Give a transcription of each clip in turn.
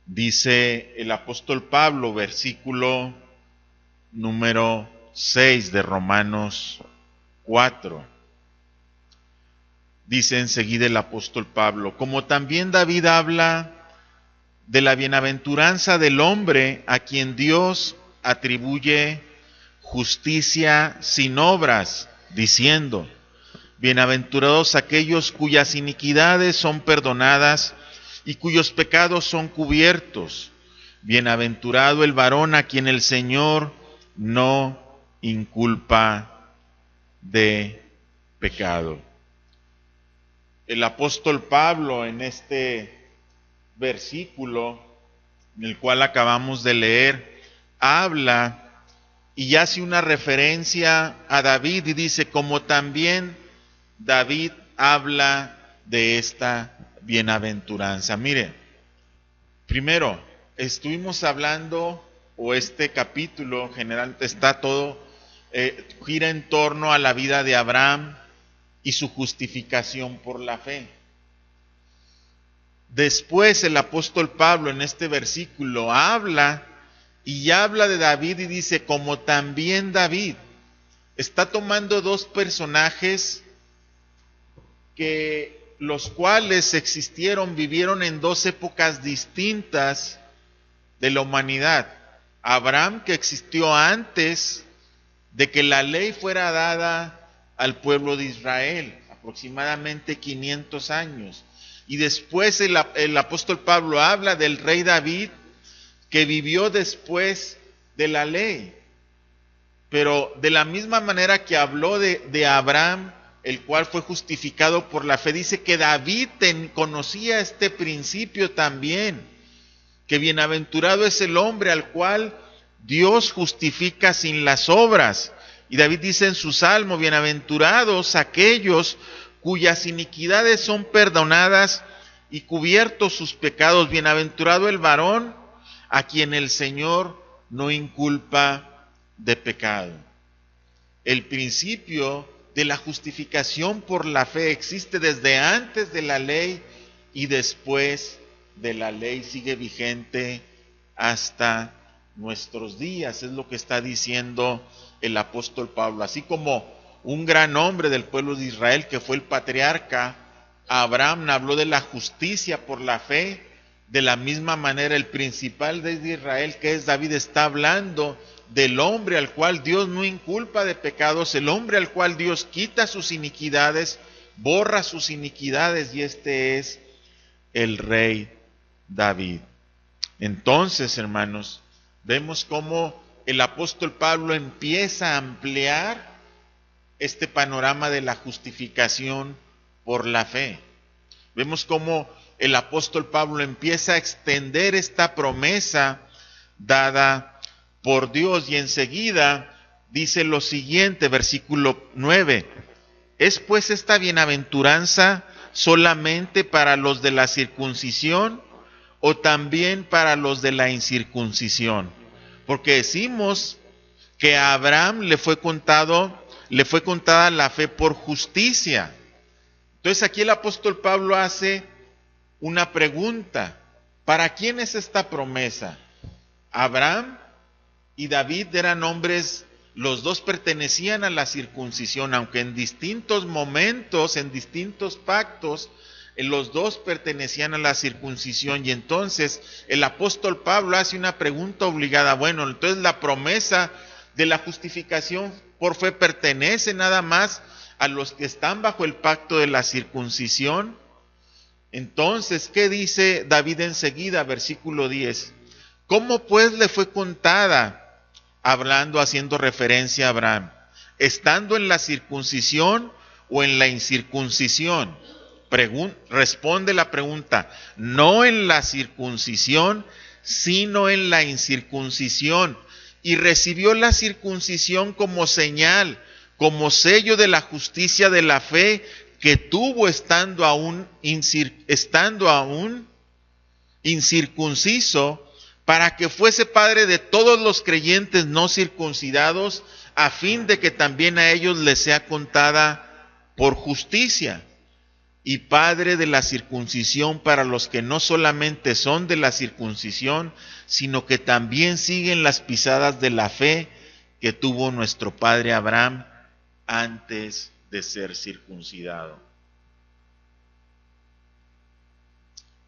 Dice el apóstol Pablo, versículo número 6 de Romanos 4. Dice enseguida el apóstol Pablo: como también David habla de la bienaventuranza del hombre a quien Dios atribuye justicia sin obras, diciendo: bienaventurados aquellos cuyas iniquidades son perdonadas y cuyos pecados son cubiertos. Bienaventurado el varón a quien el Señor no inculpa de pecado. El apóstol Pablo, en este versículo en el cual acabamos de leer, habla y hace una referencia a David y dice: como también David habla de esta bienaventuranza. Mire, primero, estuvimos hablando, o este capítulo generalmente está todo, gira en torno a la vida de Abraham y su justificación por la fe. Después el apóstol Pablo en este versículo habla de David y dice: como también David. Está tomando dos personajes que los cuales existieron, vivieron en dos épocas distintas de la humanidad. Abraham, que existió antes de que la ley fuera dada al pueblo de Israel, aproximadamente 500 años. Y después el apóstol Pablo habla del rey David, que vivió después de la ley. Pero de la misma manera que habló de Abraham, el cual fue justificado por la fe, dice que David conocía este principio también, que bienaventurado es el hombre al cual Dios justifica sin las obras. Y David dice en su salmo: bienaventurados aquellos cuyas iniquidades son perdonadas y cubiertos sus pecados. Bienaventurado el varón a quien el Señor no inculpa de pecado. El principio de la justificación por la fe existe desde antes de la ley y después de la ley, sigue vigente hasta nuestros días. Es lo que está diciendo el apóstol Pablo. Así como un gran hombre del pueblo de Israel, que fue el patriarca Abraham, habló de la justicia por la fe, de la misma manera el principal de Israel, que es David, está hablando del hombre al cual Dios no inculpa de pecados, el hombre al cual Dios quita sus iniquidades, borra sus iniquidades, y este es el rey David. Entonces, hermanos, vemos cómo el apóstol Pablo empieza a ampliar este panorama de la justificación por la fe. Vemos cómo el apóstol Pablo empieza a extender esta promesa dada por Dios, y enseguida dice lo siguiente, versículo 9: ¿es pues esta bienaventuranza solamente para los de la circuncisión o también para los de la incircuncisión? Porque decimos que a Abraham le fue contada la fe por justicia. Entonces aquí el apóstol Pablo hace una pregunta: ¿para quién es esta promesa? Abraham y David eran hombres, los dos pertenecían a la circuncisión, aunque en distintos momentos, en distintos pactos, los dos pertenecían a la circuncisión. Y entonces el apóstol Pablo hace una pregunta obligada: bueno, entonces la promesa de la justificación por fe pertenece nada más a los que están bajo el pacto de la circuncisión. Entonces, ¿qué dice David enseguida? Versículo 10: ¿cómo pues le fue contada? Hablando, haciendo referencia a Abraham, ¿estando en la circuncisión o en la incircuncisión? Responde la pregunta: no en la circuncisión, sino en la incircuncisión. Y recibió la circuncisión como señal, como sello de la justicia de la fe que tuvo estando aún incircunciso, para que fuese padre de todos los creyentes no circuncidados, a fin de que también a ellos les sea contada por justicia. y padre de la circuncisión para los que no solamente son de la circuncisión, sino que también siguen las pisadas de la fe que tuvo nuestro padre Abraham antes de ser circuncidado.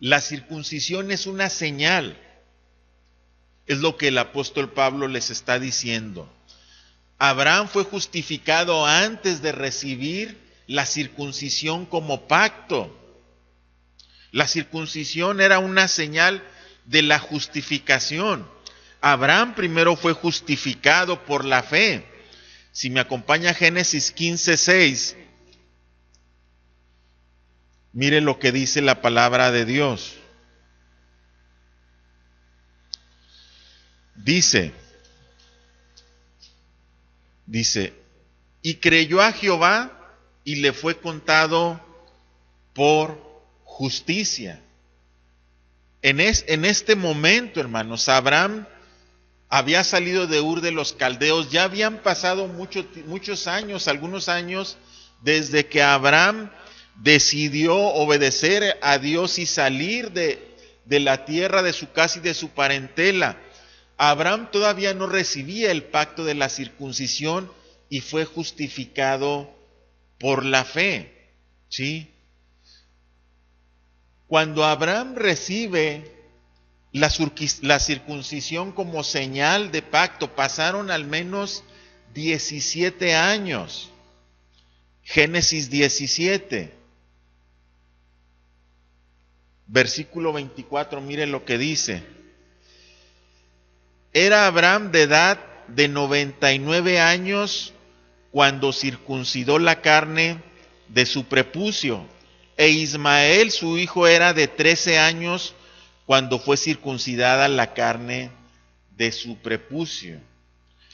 La circuncisión es una señal, es lo que el apóstol Pablo les está diciendo. Abraham fue justificado antes de recibir la circuncisión como pacto. La circuncisión era una señal de la justificación. Abraham primero fue justificado por la fe. Si me acompaña Génesis 15:6, mire lo que dice la palabra de Dios. Dice, y creyó a Jehová y le fue contado por justicia. En este momento, hermanos, Abraham había salido de Ur de los Caldeos, ya habían pasado muchos años, algunos años, desde que Abraham decidió obedecer a Dios y salir de la tierra de su casa y de su parentela. Abraham todavía no recibía el pacto de la circuncisión y fue justificado por la fe, ¿sí? Cuando Abraham recibe la circuncisión como señal de pacto, pasaron al menos 17 años. Génesis 17, versículo 24, mire lo que dice. Era Abraham de edad de 99 años cuando circuncidó la carne de su prepucio, e Ismael su hijo era de 13 años cuando fue circuncidada la carne de su prepucio.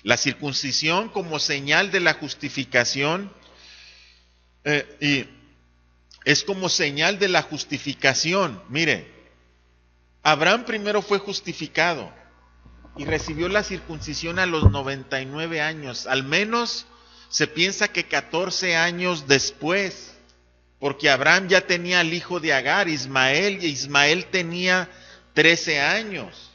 La circuncisión como señal de la justificación, y es como señal de la justificación. Mire, Abraham primero fue justificado y recibió la circuncisión a los 99 años, al menos se piensa que 14 años después, porque Abraham ya tenía al hijo de Agar, Ismael, y Ismael tenía 13 años.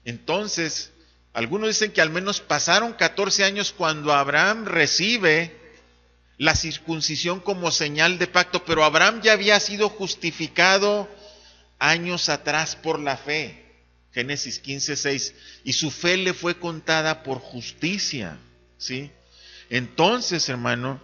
Entonces, algunos dicen que al menos pasaron 14 años cuando Abraham recibe la circuncisión como señal de pacto, pero Abraham ya había sido justificado años atrás por la fe. Génesis 15:6, y su fe le fue contada por justicia, ¿sí? Entonces, hermano,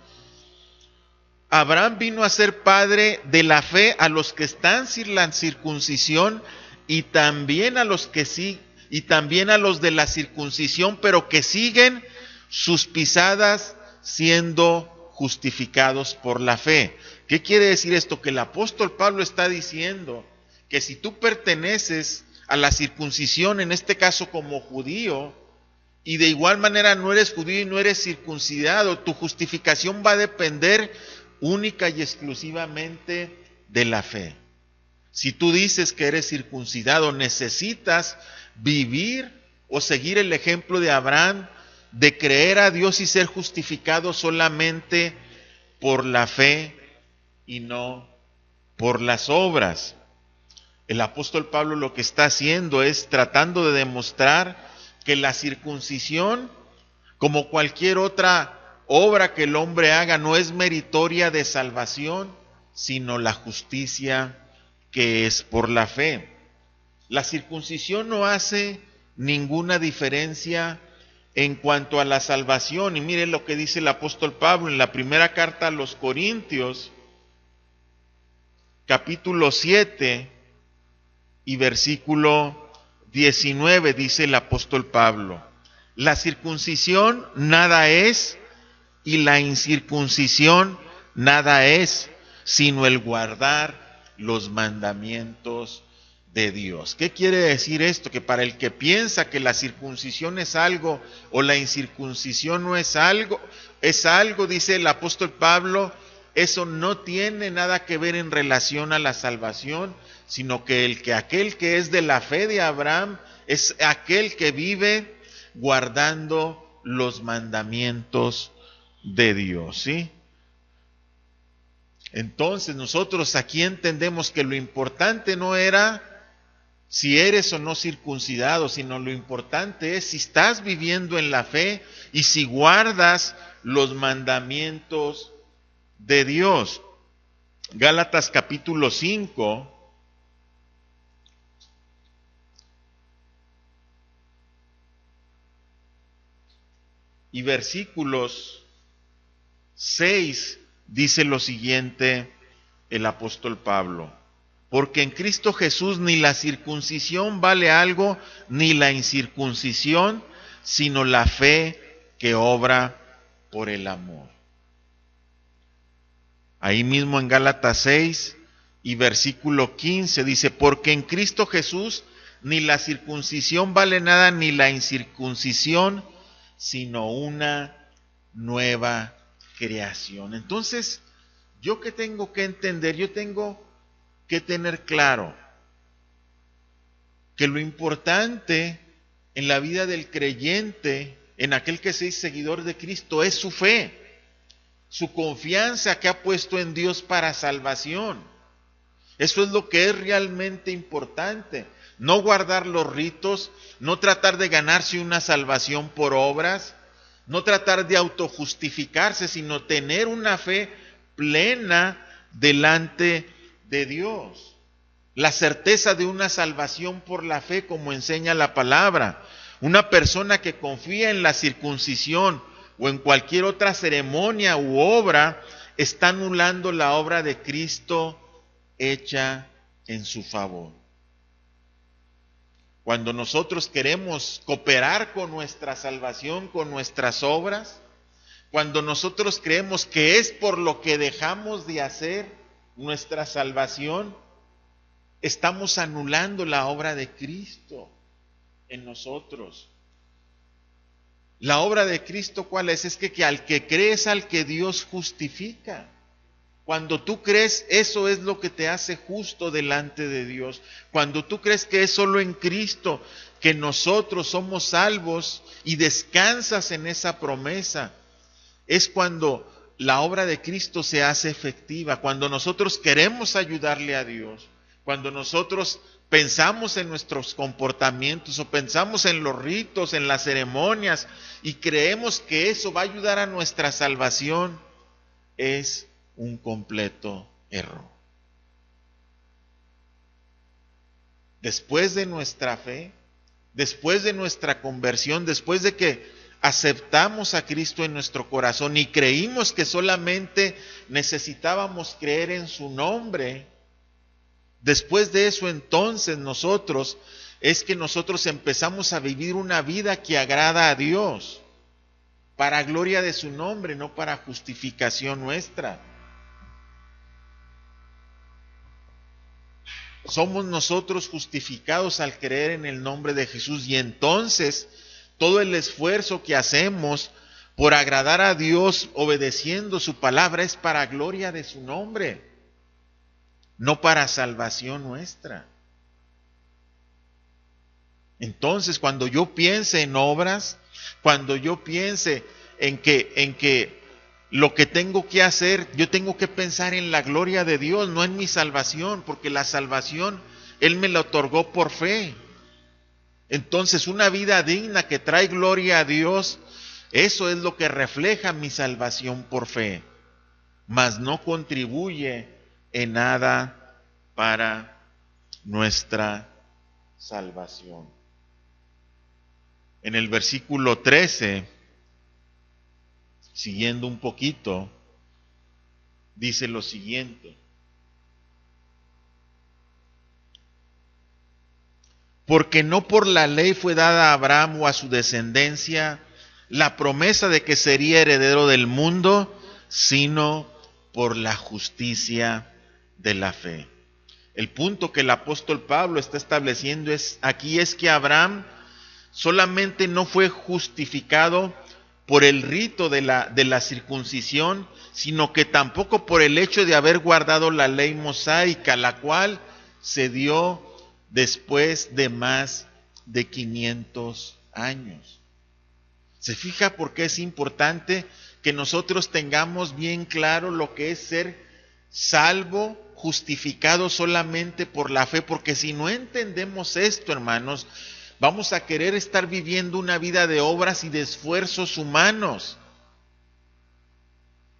Abraham vino a ser padre de la fe a los que están sin la circuncisión y también a los que sí, y también a los de la circuncisión, pero que siguen sus pisadas siendo justificados por la fe. ¿Qué quiere decir esto? Que el apóstol Pablo está diciendo que si tú perteneces a la circuncisión, en este caso como judío, y de igual manera no eres judío y no eres circuncidado, tu justificación va a depender única y exclusivamente de la fe. Si tú dices que eres circuncidado, necesitas vivir o seguir el ejemplo de Abraham, de creer a Dios y ser justificado solamente por la fe y no por las obras. El apóstol Pablo lo que está haciendo es tratando de demostrar que la circuncisión, como cualquier otra obra que el hombre haga, no es meritoria de salvación, sino la justicia que es por la fe. La circuncisión no hace ninguna diferencia en cuanto a la salvación. Y miren lo que dice el apóstol Pablo en la primera carta a los Corintios, capítulo 7 y versículo 19, dice el apóstol Pablo: la circuncisión nada es y la incircuncisión nada es, sino el guardar los mandamientos de Dios. ¿Qué quiere decir esto? Que para el que piensa que la circuncisión es algo o la incircuncisión no es algo, dice el apóstol Pablo, eso no tiene nada que ver en relación a la salvación, sino que aquel que es de la fe de Abraham es aquel que vive guardando los mandamientos de Dios, ¿sí? Entonces nosotros aquí entendemos que lo importante no era si eres o no circuncidado, sino lo importante es si estás viviendo en la fe y si guardas los mandamientos de Dios. Gálatas capítulo 5. Y versículos 6 dice lo siguiente el apóstol Pablo: porque en Cristo Jesús ni la circuncisión vale algo, ni la incircuncisión, sino la fe que obra por el amor. Ahí mismo en Gálatas 6 y versículo 15 dice: porque en Cristo Jesús ni la circuncisión vale nada, ni la incircuncisión, sino una nueva creación. Entonces, ¿yo qué tengo que entender? Yo tengo que tener claro que lo importante en la vida del creyente, en aquel que se es seguidor de Cristo, es su fe, su confianza que ha puesto en Dios para salvación. Eso es lo que es realmente importante. No guardar los ritos, no tratar de ganarse una salvación por obras, no tratar de autojustificarse, sino tener una fe plena delante de Dios. La certeza de una salvación por la fe, como enseña la palabra. Una persona que confía en la circuncisión o en cualquier otra ceremonia u obra está anulando la obra de Cristo hecha en su favor. Cuando nosotros queremos cooperar con nuestra salvación, con nuestras obras, cuando nosotros creemos que es por lo que dejamos de hacer nuestra salvación, estamos anulando la obra de Cristo en nosotros. La obra de Cristo, ¿cuál es? Es que al que crees, al que Dios justifica. Cuando tú crees, eso es lo que te hace justo delante de Dios. Cuando tú crees que es solo en Cristo que nosotros somos salvos y descansas en esa promesa, es cuando la obra de Cristo se hace efectiva. Cuando nosotros queremos ayudarle a Dios, cuando nosotros pensamos en nuestros comportamientos o pensamos en los ritos, en las ceremonias y creemos que eso va a ayudar a nuestra salvación, es un completo error. Después de nuestra fe, después de nuestra conversión, después de que aceptamos a Cristo en nuestro corazón y creímos que solamente necesitábamos creer en su nombre, después de eso entonces nosotros empezamos a vivir una vida que agrada a Dios, para gloria de su nombre, no para justificación nuestra. Somos nosotros justificados al creer en el nombre de Jesús, y entonces todo el esfuerzo que hacemos por agradar a Dios obedeciendo su palabra es para gloria de su nombre, no para salvación nuestra. Entonces, cuando yo piense en obras, cuando yo piense en que lo que tengo que hacer, yo tengo que pensar en la gloria de Dios, no en mi salvación, porque la salvación Él me la otorgó por fe. Entonces, una vida digna que trae gloria a Dios, eso es lo que refleja mi salvación por fe, mas no contribuye en nada para nuestra salvación. En el versículo 13, siguiendo un poquito, dice lo siguiente: porque no por la ley fue dada a Abraham o a su descendencia la promesa de que sería heredero del mundo, sino por la justicia de la fe. El punto que el apóstol Pablo está estableciendo aquí es que Abraham solamente no fue justificado por el rito de la circuncisión, sino que tampoco por el hecho de haber guardado la ley mosaica, la cual se dio después de más de 500 años. ¿Se fija por qué es importante que nosotros tengamos bien claro lo que es ser salvo, justificado solamente por la fe, porque si no entendemos esto, hermanos, vamos a querer estar viviendo una vida de obras y de esfuerzos humanos.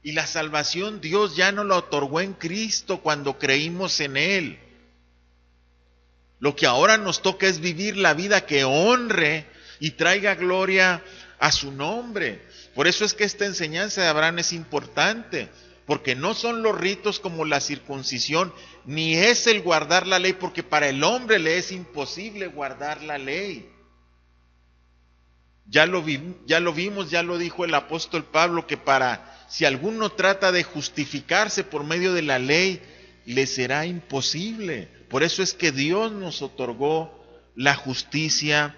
Y la salvación Dios ya nos la otorgó en Cristo cuando creímos en Él. Lo que ahora nos toca es vivir la vida que honre y traiga gloria a su nombre. Por eso es que esta enseñanza de Abraham es importante, porque no son los ritos como la circuncisión, ni es el guardar la ley, porque para el hombre le es imposible guardar la ley. Ya lo vimos, ya lo dijo el apóstol Pablo, que si alguno trata de justificarse por medio de la ley, le será imposible. Por eso es que Dios nos otorgó la justicia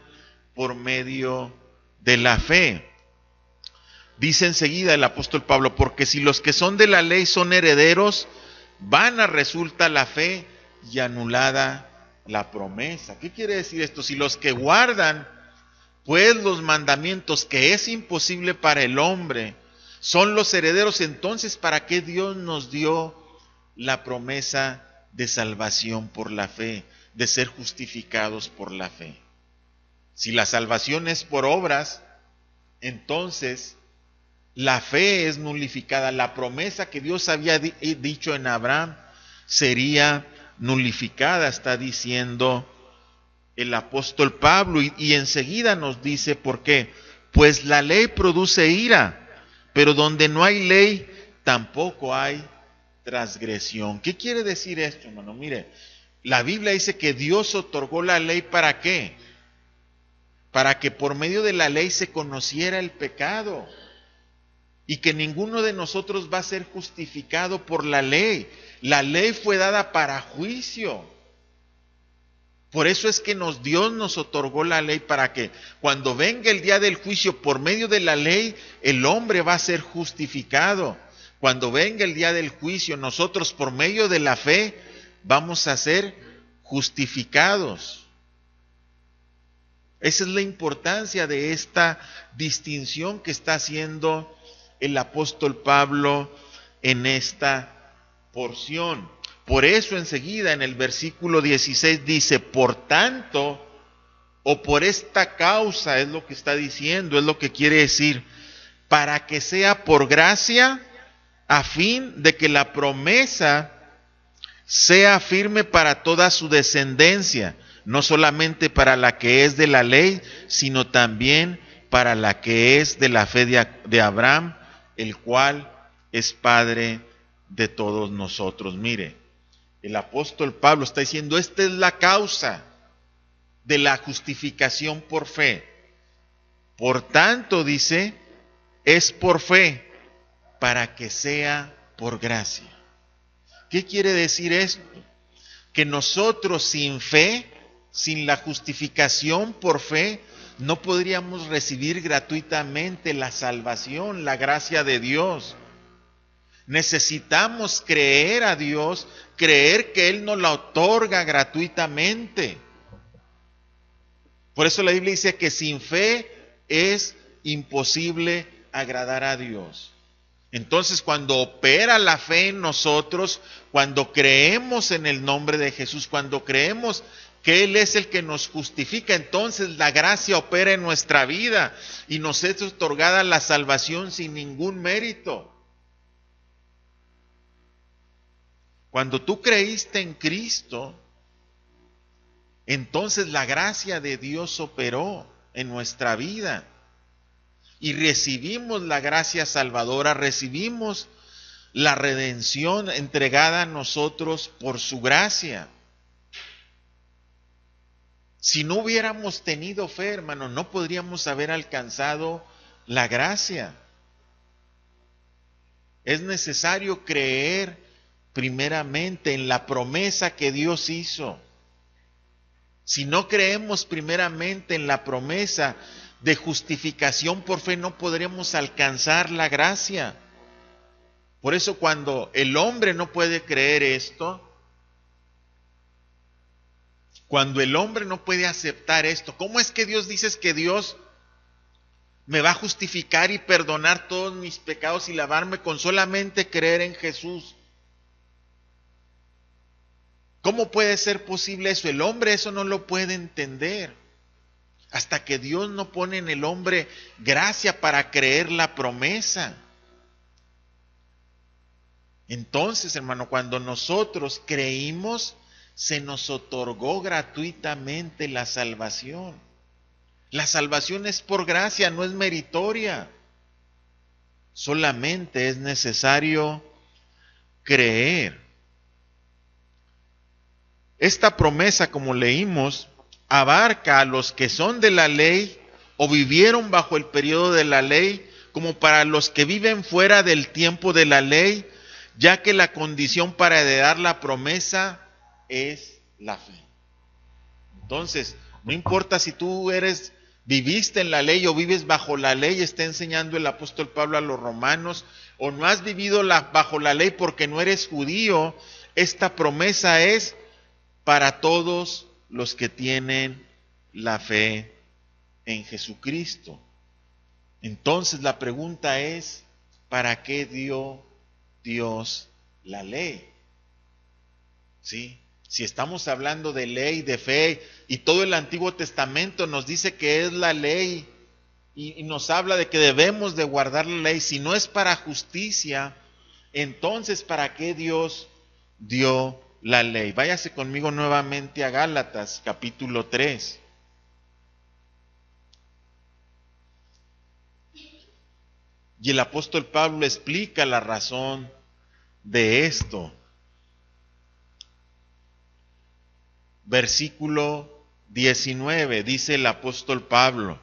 por medio de la fe. Dice enseguida el apóstol Pablo, porque si los que son de la ley son herederos, vana resulta la fe y anulada la promesa. ¿Qué quiere decir esto? Si los que guardan pues los mandamientos, que es imposible para el hombre, son los herederos, entonces ¿para qué Dios nos dio la promesa de salvación por la fe, de ser justificados por la fe? Si la salvación es por obras, entonces la fe es nulificada. La promesa que Dios había dicho en Abraham sería nulificada, está diciendo el apóstol Pablo, y enseguida nos dice por qué. Pues la ley produce ira, pero donde no hay ley, tampoco hay transgresión. ¿Qué quiere decir esto, hermano? Mire, la Biblia dice que Dios otorgó la ley ¿para qué? Para que por medio de la ley se conociera el pecado, y que ninguno de nosotros va a ser justificado por la ley. La ley fue dada para juicio. Por eso es que Dios nos otorgó la ley, para que cuando venga el día del juicio por medio de la ley, el hombre va a ser justificado. Cuando venga el día del juicio, nosotros por medio de la fe vamos a ser justificados. Esa es la importancia de esta distinción que está haciendo el apóstol Pablo en esta porción. Por eso enseguida en el versículo 16 dice, por tanto, o por esta causa, es lo que está diciendo, es lo que quiere decir, para que sea por gracia, a fin de que la promesa sea firme para toda su descendencia, no solamente para la que es de la ley, sino también para la que es de la fe de Abraham, el cual es Padre de todos nosotros. Mire, el apóstol Pablo está diciendo, esta es la causa de la justificación por fe. Por tanto, dice, es por fe, para que sea por gracia. ¿Qué quiere decir esto? Que nosotros sin fe, sin la justificación por fe, no podríamos recibir gratuitamente la salvación, la gracia de Dios. Necesitamos creer a Dios, creer que Él nos la otorga gratuitamente. Por eso la Biblia dice que sin fe es imposible agradar a Dios. Entonces, cuando opera la fe en nosotros, cuando creemos en el nombre de Jesús, cuando creemos que Él es el que nos justifica, entonces la gracia opera en nuestra vida y nos es otorgada la salvación sin ningún mérito. Cuando tú creíste en Cristo, entonces la gracia de Dios operó en nuestra vida y recibimos la gracia salvadora, recibimos la redención entregada a nosotros por su gracia. Si no hubiéramos tenido fe, hermano, no podríamos haber alcanzado la gracia. Es necesario creer primeramente en la promesa que Dios hizo. Si no creemos primeramente en la promesa de justificación por fe, no podremos alcanzar la gracia. Por eso cuando el hombre no puede creer esto, cuando el hombre no puede aceptar esto, ¿cómo es que Dios dice que Dios me va a justificar y perdonar todos mis pecados y lavarme con solamente creer en Jesús? ¿Cómo puede ser posible eso? El hombre eso no lo puede entender. Hasta que Dios no pone en el hombre gracia para creer la promesa. Entonces, hermano, cuando nosotros creímos, se nos otorgó gratuitamente la salvación. La salvación es por gracia, no es meritoria. Solamente es necesario creer. Esta promesa, como leímos, abarca a los que son de la ley o vivieron bajo el periodo de la ley, como para los que viven fuera del tiempo de la ley, ya que la condición para heredar la promesa es la fe. Entonces, no importa si tú viviste en la ley o vives bajo la ley, está enseñando el apóstol Pablo a los romanos, o no has vivido bajo la ley porque no eres judío, esta promesa es para todos los que tienen la fe en Jesucristo. Entonces la pregunta es, ¿para qué dio Dios la ley? ¿Sí? Si estamos hablando de ley, de fe, y todo el Antiguo Testamento nos dice que es la ley, y nos habla de que debemos de guardar la ley, si no es para justicia, entonces ¿para qué Dios dio la ley? Váyase conmigo nuevamente a Gálatas, capítulo 3. Y el apóstol Pablo explica la razón de esto. Versículo 19, dice el apóstol Pablo: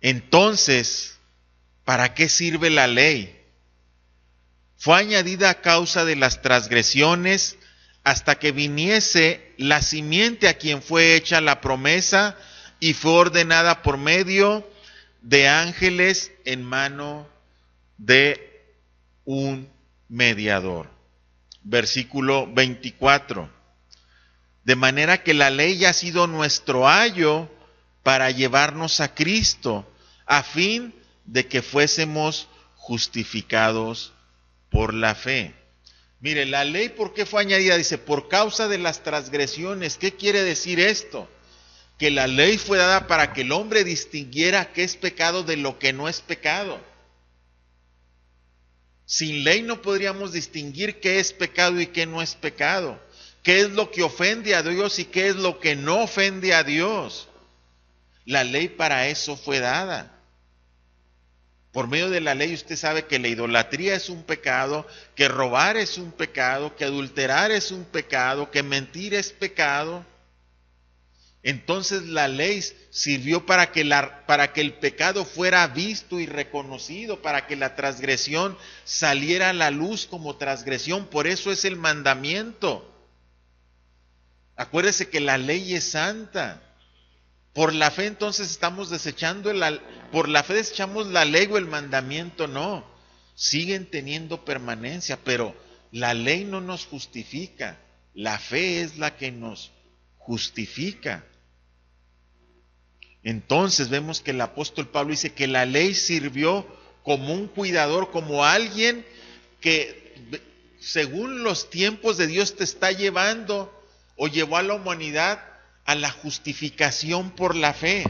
entonces, ¿para qué sirve la ley? Fue añadida a causa de las transgresiones hasta que viniese la simiente a quien fue hecha la promesa y fue ordenada por medio de ángeles en mano de un mediador. Versículo 24. De manera que la ley ha sido nuestro ayo para llevarnos a Cristo, a fin de que fuésemos justificados por la fe. Mire, la ley, ¿por qué fue añadida? Dice, por causa de las transgresiones. ¿Qué quiere decir esto? Que la ley fue dada para que el hombre distinguiera qué es pecado de lo que no es pecado. Sin ley no podríamos distinguir qué es pecado y qué no es pecado. ¿Qué es lo que ofende a Dios y qué es lo que no ofende a Dios? La ley para eso fue dada. Por medio de la ley usted sabe que la idolatría es un pecado, que robar es un pecado, que adulterar es un pecado, que mentir es pecado. Entonces la ley sirvió para que el pecado fuera visto y reconocido, para que la transgresión saliera a la luz como transgresión. Por eso es el mandamiento. Acuérdese que la ley es santa. Por la fe entonces estamos desechando, por la fe desechamos la ley o el mandamiento, no. Siguen teniendo permanencia, pero la ley no nos justifica. La fe es la que nos justifica. Entonces vemos que el apóstol Pablo dice que la ley sirvió como un cuidador, como alguien que según los tiempos de Dios te está llevando o llevó a la humanidad a la justificación por la fe.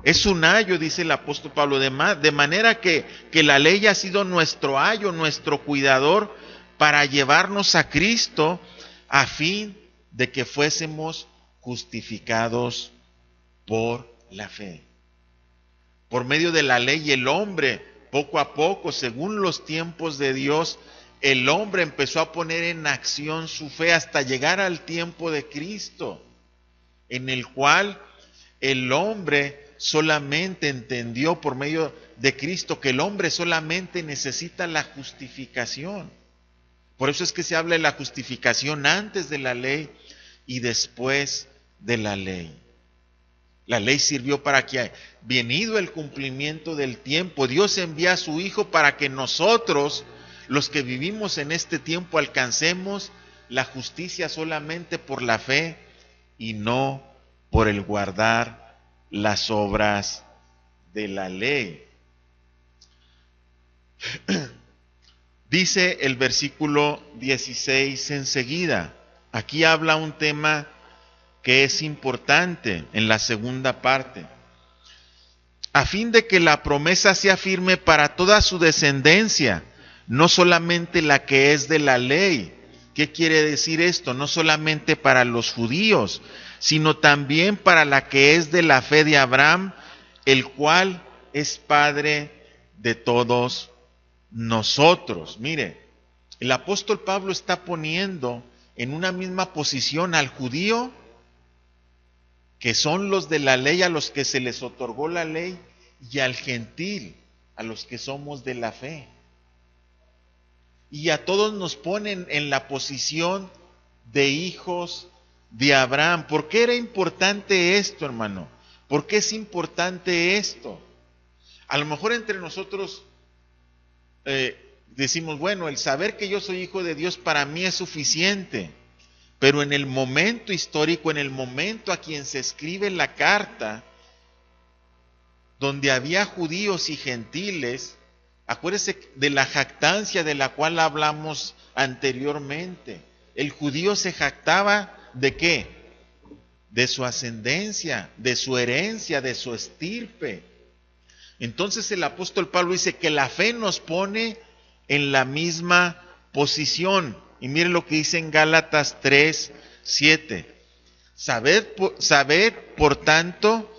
Es un ayo, dice el apóstol Pablo, de manera que la ley ha sido nuestro ayo, nuestro cuidador, para llevarnos a Cristo a fin de que fuésemos justificados por la fe. Por medio de la ley el hombre, poco a poco, según los tiempos de Dios, el hombre empezó a poner en acción su fe hasta llegar al tiempo de Cristo, en el cual el hombre solamente entendió por medio de Cristo que el hombre solamente necesita la justificación. Por eso es que se habla de la justificación antes de la ley y después de la ley. La ley sirvió para que, venido el cumplimiento del tiempo, Dios envía a su Hijo para que nosotros, los que vivimos en este tiempo, alcancemos la justicia solamente por la fe y no por el guardar las obras de la ley. Dice el versículo 16 enseguida: aquí habla un tema que es importante en la segunda parte. A fin de que la promesa sea firme para toda su descendencia, no solamente la que es de la ley. ¿Qué quiere decir esto? No solamente para los judíos, sino también para la que es de la fe de Abraham, el cual es Padre de todos nosotros. Mire, el apóstol Pablo está poniendo en una misma posición al judío, que son los de la ley, a los que se les otorgó la ley, y al gentil, a los que somos de la fe. Y a todos nos ponen en la posición de hijos de Abraham. ¿Por qué era importante esto, hermano? ¿Por qué es importante esto? A lo mejor entre nosotros decimos, bueno, el saber que yo soy hijo de Dios para mí es suficiente. Pero en el momento histórico, en el momento a quien se escribe la carta, donde había judíos y gentiles, acuérdese de la jactancia de la cual hablamos anteriormente. El judío se jactaba ¿de qué? De su ascendencia, de su herencia, de su estirpe. Entonces el apóstol Pablo dice que la fe nos pone en la misma posición. Y mire lo que dice en Gálatas 3:7. Sabed por tanto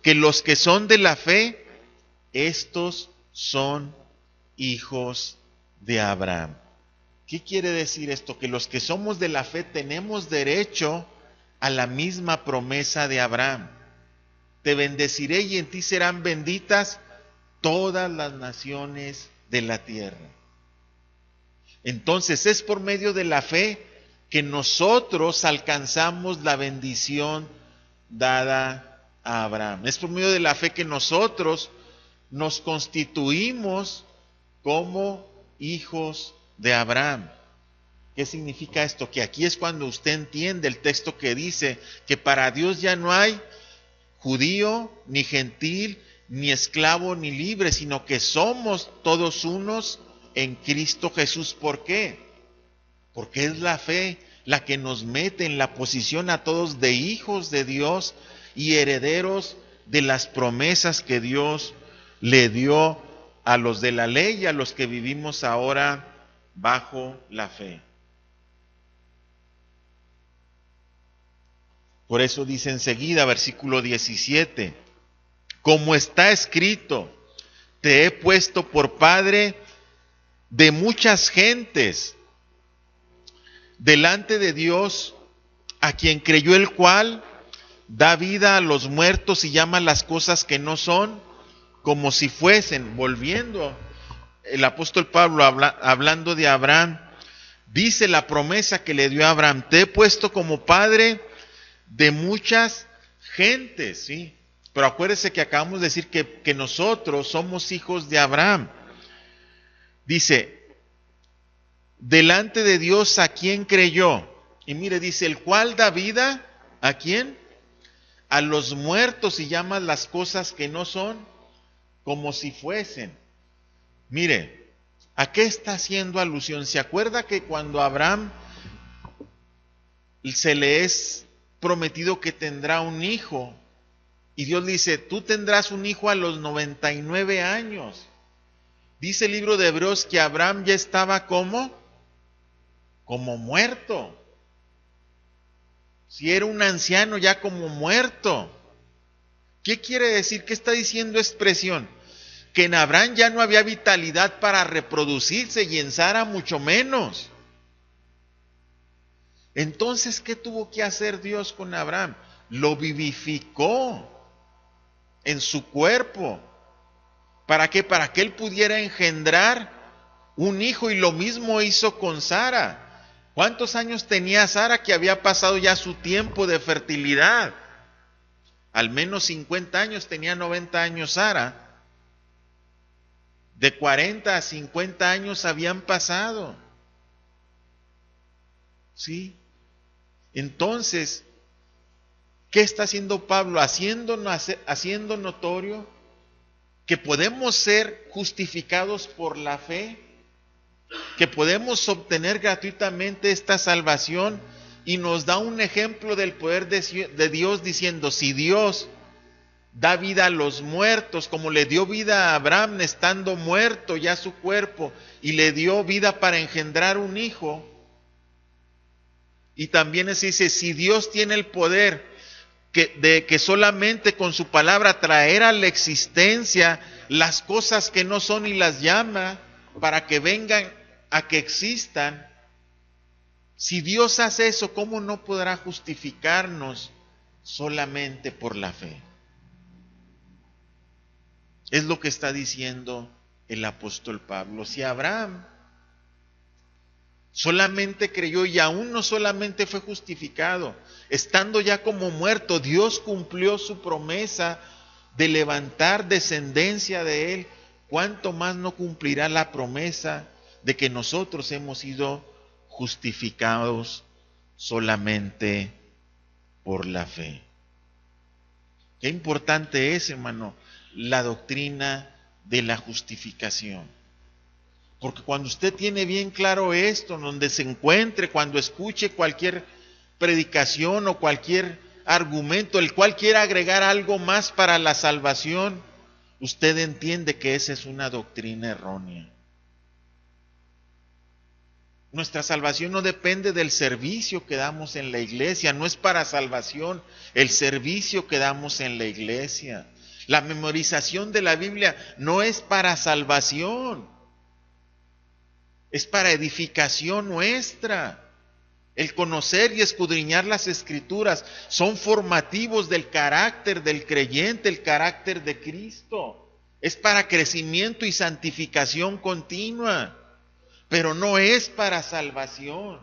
que los que son de la fe, estos son hijos de Abraham. ¿Qué quiere decir esto? Que los que somos de la fe tenemos derecho a la misma promesa de Abraham. Te bendeciré y en ti serán benditas todas las naciones de la tierra. Entonces es por medio de la fe que nosotros alcanzamos la bendición dada a Abraham. Es por medio de la fe que nosotros nos constituimos como hijos de Abraham. ¿Qué significa esto? Que aquí es cuando usted entiende el texto que dice que para Dios ya no hay judío, ni gentil, ni esclavo, ni libre, sino que somos todos unos en Cristo Jesús. ¿Por qué? Porque es la fe la que nos mete en la posición a todos de hijos de Dios y herederos de las promesas que Dios le dio a los de la ley y a los que vivimos ahora bajo la fe. Por eso dice enseguida, versículo 17, como está escrito, te he puesto por padre de muchas gentes delante de Dios, a quien creyó, el cual da vida a los muertos y llama las cosas que no son como si fuesen. Volviendo, el apóstol Pablo hablando de Abraham, dice la promesa que le dio a Abraham, te he puesto como padre de muchas gentes, ¿sí? Pero acuérdese que acabamos de decir que nosotros somos hijos de Abraham. Dice, delante de Dios a quien creyó. Y mire, dice, el cual da vida, ¿a quién? A los muertos y llama las cosas que no son como si fuesen. Mire, ¿a qué está haciendo alusión? ¿Se acuerda que cuando a Abraham se le es prometido que tendrá un hijo? Y Dios le dice, tú tendrás un hijo a los 99 años. Dice el libro de Hebreos que Abraham ya estaba como muerto. Si era un anciano ya como muerto. ¿Qué quiere decir? ¿Qué está diciendo expresión? Que en Abraham ya no había vitalidad para reproducirse y en Sara mucho menos. Entonces, ¿qué tuvo que hacer Dios con Abraham? Lo vivificó en su cuerpo. ¿Para qué? Para que él pudiera engendrar un hijo, y lo mismo hizo con Sara. ¿Cuántos años tenía Sara que había pasado ya su tiempo de fertilidad? Al menos 50 años, tenía 90 años Sara. De 40 a 50 años habían pasado. ¿Sí? Entonces, ¿qué está haciendo Pablo? Haciendo notorio que podemos ser justificados por la fe, que podemos obtener gratuitamente esta salvación y nos da un ejemplo del poder de Dios diciendo, si Dios da vida a los muertos, como le dio vida a Abraham estando muerto ya su cuerpo, y le dio vida para engendrar un hijo. Y también se dice, si Dios tiene el poder de que solamente con su palabra traer a la existencia las cosas que no son y las llama para que vengan a que existan, si Dios hace eso, ¿cómo no podrá justificarnos solamente por la fe? Es lo que está diciendo el apóstol Pablo. Si Abraham solamente creyó y aún no solamente fue justificado, estando ya como muerto, Dios cumplió su promesa de levantar descendencia de él, ¿cuánto más no cumplirá la promesa de que nosotros hemos sido justificados solamente por la fe? Qué importante es, hermano, la doctrina de la justificación. Porque cuando usted tiene bien claro esto, donde se encuentre, cuando escuche cualquier predicación o cualquier argumento, el cual quiera agregar algo más para la salvación, usted entiende que esa es una doctrina errónea. Nuestra salvación no depende del servicio que damos en la iglesia, no es para salvación el servicio que damos en la iglesia. La memorización de la Biblia no es para salvación, es para edificación nuestra. El conocer y escudriñar las Escrituras son formativos del carácter del creyente, el carácter de Cristo. Es para crecimiento y santificación continua, pero no es para salvación.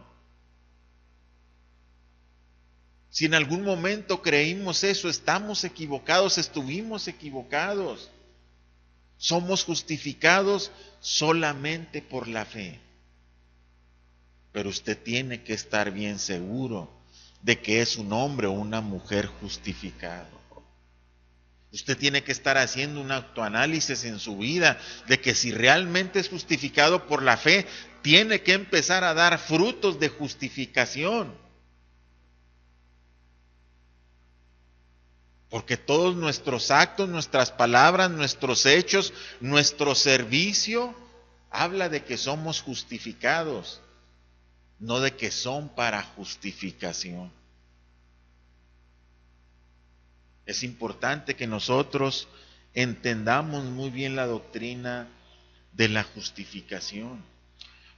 Si en algún momento creímos eso, estamos equivocados, estuvimos equivocados. Somos justificados solamente por la fe. Pero usted tiene que estar bien seguro de que es un hombre o una mujer justificado. Usted tiene que estar haciendo un autoanálisis en su vida de que si realmente es justificado por la fe, tiene que empezar a dar frutos de justificación. Porque todos nuestros actos, nuestras palabras, nuestros hechos, nuestro servicio, habla de que somos justificados, no de que son para justificación. Es importante que nosotros entendamos muy bien la doctrina de la justificación.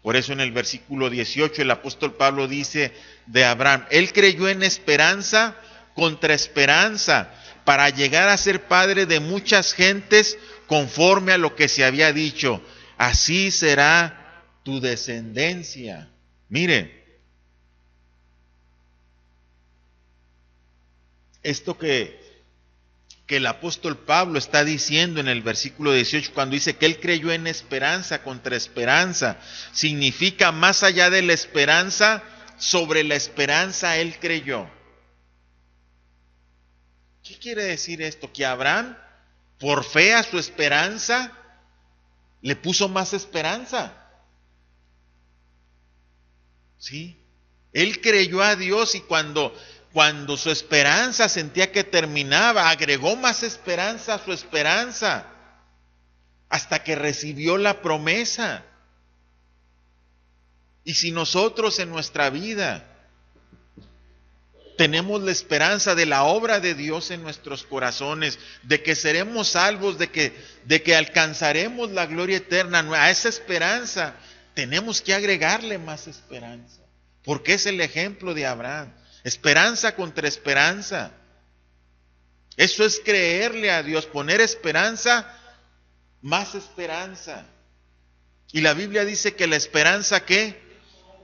Por eso en el versículo 18 el apóstol Pablo dice de Abraham, él creyó en esperanza contra esperanza, para llegar a ser padre de muchas gentes conforme a lo que se había dicho, así será tu descendencia. Mire, esto que el apóstol Pablo está diciendo en el versículo 18, cuando dice que él creyó en esperanza contra esperanza, significa más allá de la esperanza, sobre la esperanza él creyó. ¿Qué quiere decir esto? Que Abraham, por fe a su esperanza, le puso más esperanza. ¿Sí? Él creyó a Dios y cuando su esperanza sentía que terminaba, agregó más esperanza a su esperanza, hasta que recibió la promesa. Y si nosotros en nuestra vida tenemos la esperanza de la obra de Dios en nuestros corazones, de que seremos salvos, de que alcanzaremos la gloria eterna, a esa esperanza tenemos que agregarle más esperanza, porque es el ejemplo de Abraham. Esperanza contra esperanza. Eso es creerle a Dios, poner esperanza, más esperanza. Y la Biblia dice que la esperanza, ¿qué?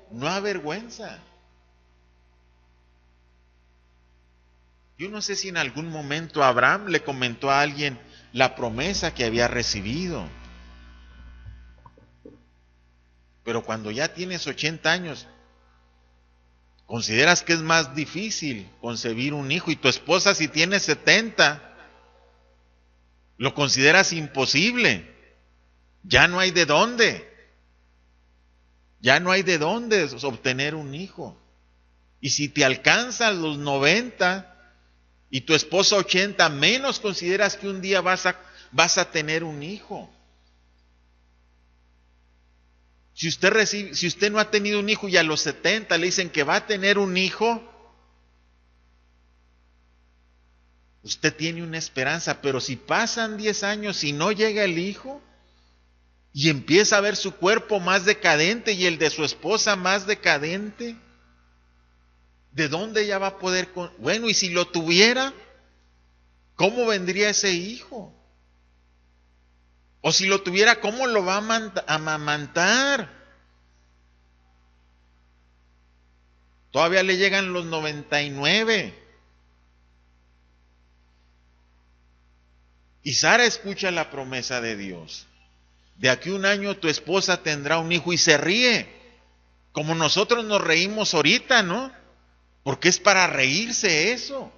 No avergüenza. Yo no sé si en algún momento Abraham le comentó a alguien la promesa que había recibido. Pero cuando ya tienes 80 años, consideras que es más difícil concebir un hijo, y tu esposa si tiene 70, lo consideras imposible. Ya no hay de dónde. Ya no hay de dónde obtener un hijo. Y si te alcanzan los 90 y tu esposa 80, menos consideras que un día vas a tener un hijo. Si usted no ha tenido un hijo y a los 70 le dicen que va a tener un hijo, usted tiene una esperanza. Pero si pasan 10 años y no llega el hijo, y empieza a ver su cuerpo más decadente y el de su esposa más decadente, ¿de dónde ella va a poder? Bueno, y si lo tuviera, ¿cómo vendría ese hijo? O si lo tuviera, ¿cómo lo va a amamantar? Todavía le llegan los 99. Y Sara escucha la promesa de Dios. De aquí a un año tu esposa tendrá un hijo, y se ríe, como nosotros nos reímos ahorita, ¿no? Porque es para reírse eso.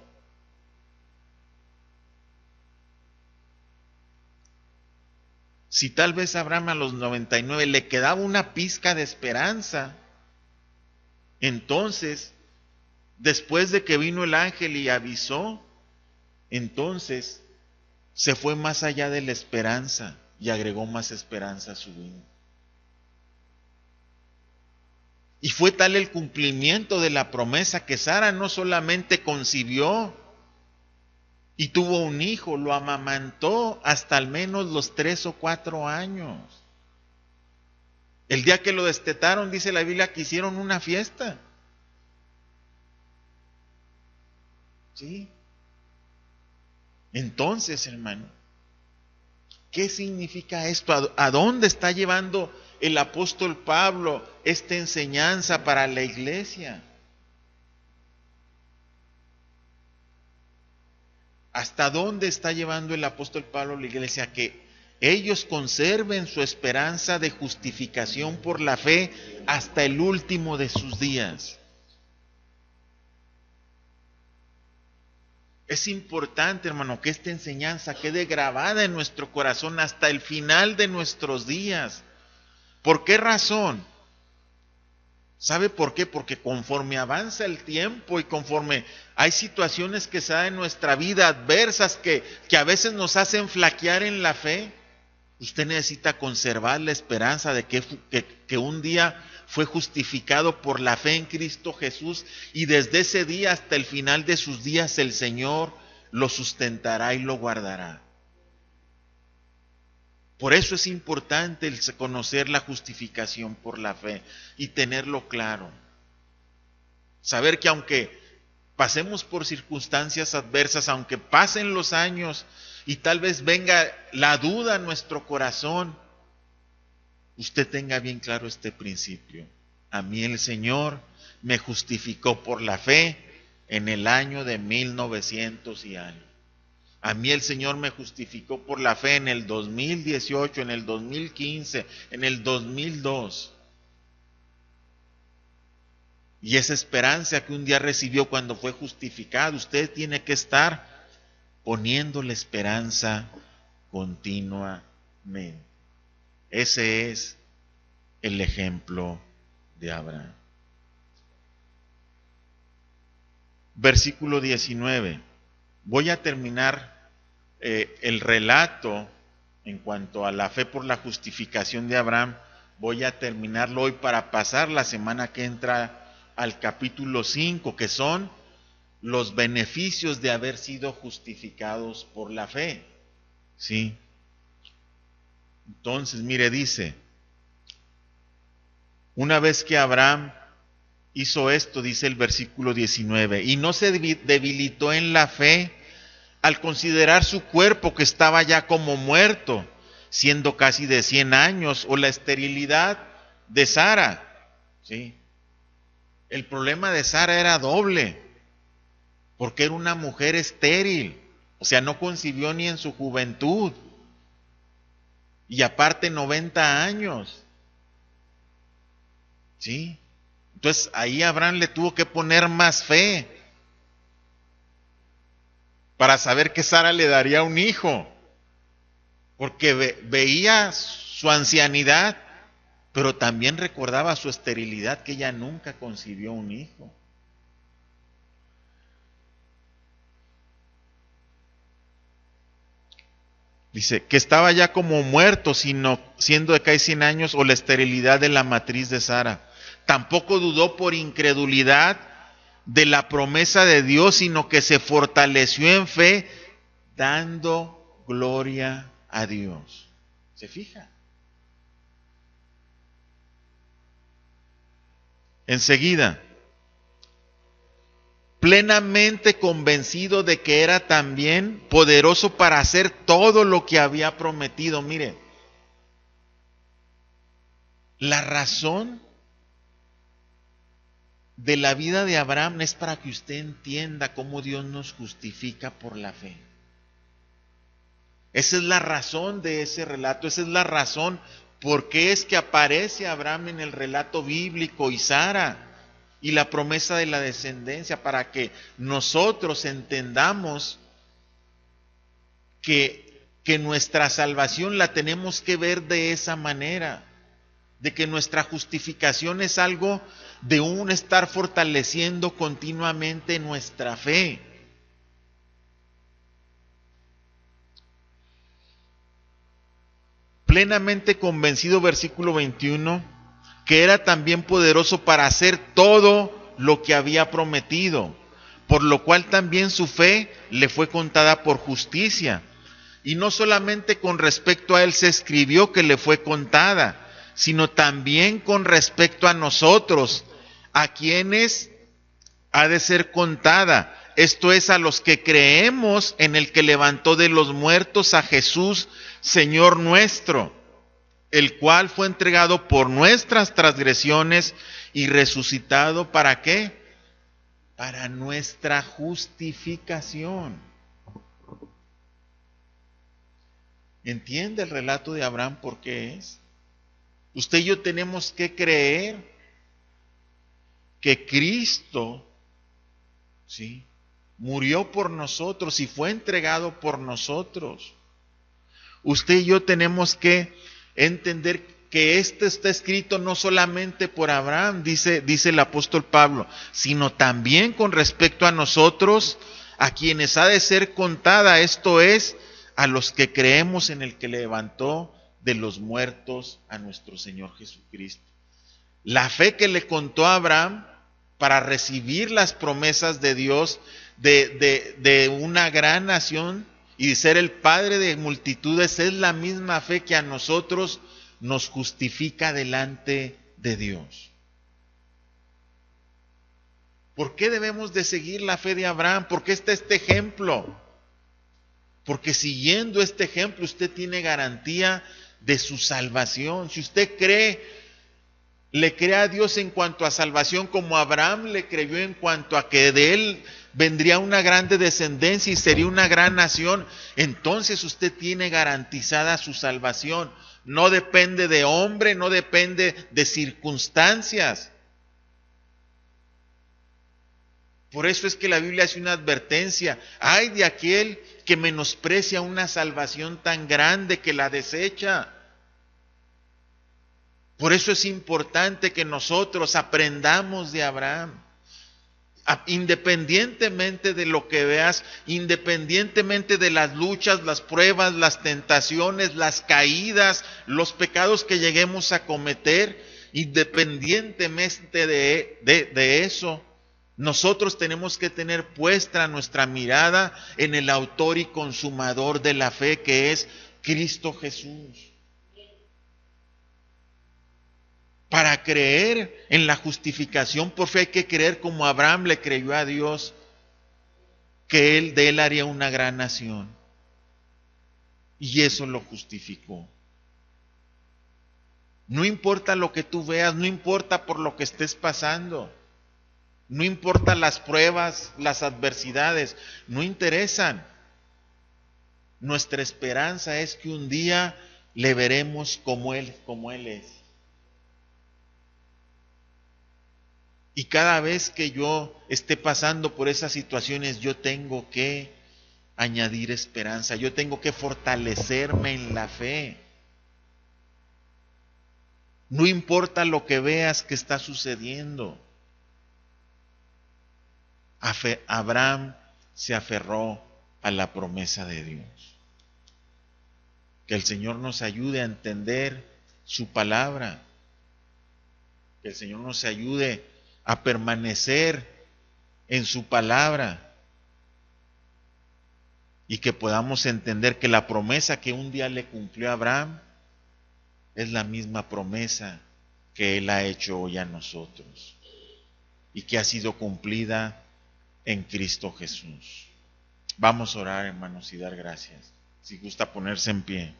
Si tal vez a Abraham a los 99 le quedaba una pizca de esperanza, entonces, después de que vino el ángel y avisó, entonces se fue más allá de la esperanza y agregó más esperanza a su vida. Y fue tal el cumplimiento de la promesa que Sara no solamente concibió y tuvo un hijo, lo amamantó hasta al menos los 3 o 4 años. El día que lo destetaron, dice la Biblia, que hicieron una fiesta. ¿Sí? Entonces, hermano, ¿qué significa esto? ¿A dónde está llevando el apóstol Pablo esta enseñanza para la iglesia? ¿Hasta dónde está llevando el apóstol Pablo a la iglesia? Que ellos conserven su esperanza de justificación por la fe hasta el último de sus días. Es importante, hermano, que esta enseñanza quede grabada en nuestro corazón hasta el final de nuestros días. ¿Por qué razón? ¿Sabe por qué? Porque conforme avanza el tiempo y conforme hay situaciones que se dan en nuestra vida adversas que a veces nos hacen flaquear en la fe, usted necesita conservar la esperanza de que un día fue justificado por la fe en Cristo Jesús, y desde ese día hasta el final de sus días el Señor lo sustentará y lo guardará. Por eso es importante el conocer la justificación por la fe y tenerlo claro. Saber que aunque pasemos por circunstancias adversas, aunque pasen los años y tal vez venga la duda a nuestro corazón, usted tenga bien claro este principio. A mí el Señor me justificó por la fe en el año de 1900 y algo. A mí el Señor me justificó por la fe en el 2018, en el 2015, en el 2002. Y esa esperanza que un día recibió cuando fue justificado, usted tiene que estar poniendo la esperanza continuamente. Ese es el ejemplo de Abraham. Versículo 19. Voy a terminar el relato en cuanto a la fe por la justificación de Abraham. Voy a terminarlo hoy para pasar la semana que entra al capítulo 5, que son los beneficios de haber sido justificados por la fe. ¿Sí? Entonces, mire, dice, una vez que Abraham hizo esto, dice el versículo 19, y no se debilitó en la fe al considerar su cuerpo que estaba ya como muerto, siendo casi de 100 años, o la esterilidad de Sara. ¿Sí? El problema de Sara era doble, porque era una mujer estéril, o sea, no concibió ni en su juventud, y aparte 90 años. ¿Sí? Entonces ahí Abraham le tuvo que poner más fe para saber que Sara le daría un hijo, porque veía su ancianidad, pero también recordaba su esterilidad, que ella nunca concibió un hijo. Dice, que estaba ya como muerto, sino siendo de casi 100 años, o la esterilidad de la matriz de Sara. Tampoco dudó por incredulidad de la promesa de Dios, sino que se fortaleció en fe, dando gloria a Dios. ¿Se fija? Enseguida, plenamente convencido de que era también poderoso para hacer todo lo que había prometido. Mire, la razón de la vida de Abraham es para que usted entienda cómo Dios nos justifica por la fe. Esa es la razón de ese relato, esa es la razón por qué es que aparece Abraham en el relato bíblico y Sara y la promesa de la descendencia, para que nosotros entendamos que nuestra salvación la tenemos que ver de esa manera, de que nuestra justificación es algo de un estar fortaleciendo continuamente nuestra fe. Plenamente convencido, versículo 21, que era también poderoso para hacer todo lo que había prometido, por lo cual también su fe le fue contada por justicia. Y no solamente con respecto a él se escribió que le fue contada, sino también con respecto a nosotros, a quienes ha de ser contada. Esto es, a los que creemos en el que levantó de los muertos a Jesús, Señor nuestro, el cual fue entregado por nuestras transgresiones y resucitado, ¿para qué? Para nuestra justificación. ¿Entiende el relato de Abraham por qué es? Usted y yo tenemos que creer que Cristo, ¿sí?, murió por nosotros y fue entregado por nosotros. Usted y yo tenemos que entender que esto está escrito no solamente por Abraham, dice el apóstol Pablo, sino también con respecto a nosotros, a quienes ha de ser contada, esto es, a los que creemos en el que levantó de los muertos a nuestro Señor Jesucristo. La fe que le contó a Abraham para recibir las promesas de Dios de una gran nación y de ser el padre de multitudes, es la misma fe que a nosotros nos justifica delante de Dios. ¿Por qué debemos de seguir la fe de Abraham? ¿Por qué está este ejemplo? Porque siguiendo este ejemplo usted tiene garantía de su salvación. Si usted le cree a Dios en cuanto a salvación, como Abraham le creyó en cuanto a que de él vendría una grande descendencia y sería una gran nación, entonces usted tiene garantizada su salvación. No depende de hombre, no depende de circunstancias. Por eso es que la Biblia hace una advertencia: ay de aquel que menosprecia una salvación tan grande, que la desecha. Por eso es importante que nosotros aprendamos de Abraham. Independientemente de lo que veas, independientemente de las luchas, las pruebas, las tentaciones, las caídas, los pecados que lleguemos a cometer, independientemente de eso, nosotros tenemos que tener puesta nuestra mirada en el autor y consumador de la fe, que es Cristo Jesús. Para creer en la justificación por fe hay que creer como Abraham le creyó a Dios, que de él haría una gran nación. Y eso lo justificó. No importa lo que tú veas, no importa por lo que estés pasando, no importa las pruebas, las adversidades, no interesan. Nuestra esperanza es que un día le veremos como Él es. Y cada vez que yo esté pasando por esas situaciones, yo tengo que añadir esperanza, yo tengo que fortalecerme en la fe. No importa lo que veas que está sucediendo. Abraham se aferró a la promesa de Dios. Que el Señor nos ayude a entender su palabra. Que el Señor nos ayude a permanecer en su palabra. Y que podamos entender que la promesa que un día le cumplió a Abraham es la misma promesa que Él ha hecho hoy a nosotros. Y que ha sido cumplida en Cristo Jesús. Vamos a orar, hermanos, y dar gracias. Si gusta ponerse en pie.